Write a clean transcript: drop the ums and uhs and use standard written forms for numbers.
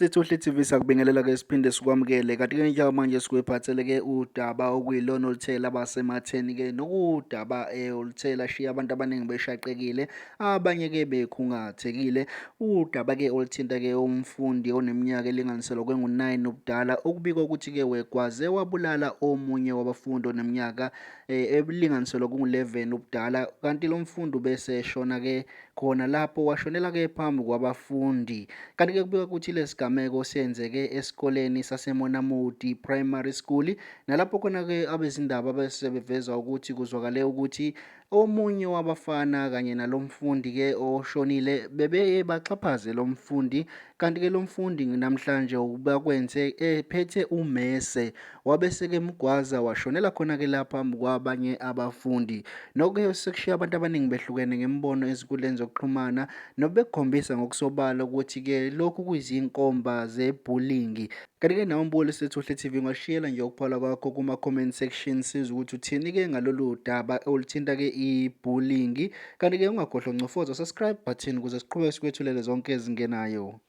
Sethuhle TV sakubingelela-ke siphinde sikwamukele kanti-ke njengamanje sikwephathele-ke udaba okuyilona oluthe laba sematheni-ke nokuwudaba oluthe lashiya abantu abaningi beshaqekile, abanye-ke bekhungathekile. Udaba-ke oluthinta-ke umfundi oneminyaka elinganiselwa kwengu-9 ubudala, okubikwa ukuthi-ke wegwaze wabulala omunye wabafundi oneminyaka elinganiselwa kungu-11 ubudala, kanti lo mfundi ubese eshona-ke khona lapho washonela-ke phambi kwabafundi. Kanti-ke kubikwa ukuthi lesi sigameko senzeke esikoleni saseMonamodi Primary School, nalapho khona-ke abezindaba bese beveza ukuthi kuzwakale ukuthi omunye wabafana kanye nalo mfundi-ke oshonile bebeye baxhaphaze lo mfundi, kanti-ke lo mfundi namhlanje bakwenze ephethe ummese, wabese-ke emgwaza washonela khona-ke lapha phambi kwabanye abafundi. Nokho sekushiya abantu abaningi behlukene ngemibono ezinkundleni zokuxhumana, nokubekukhombisa ngokusobala ukuthi-ke lokhu kuyizinkomba ze-bullying. Kanti-ke nawe Mbuli Sethuhle TV ungashiyela nje ukuphala kwakho kuma-comment section sizwe ukuthi uthini-ke ngalolu daba oluthinta-ke i-bullying. Kanti-ke ungakhohlwa ncofoza subscribe button ukuze siqhubeke sikwethulele zonke ezingenayo.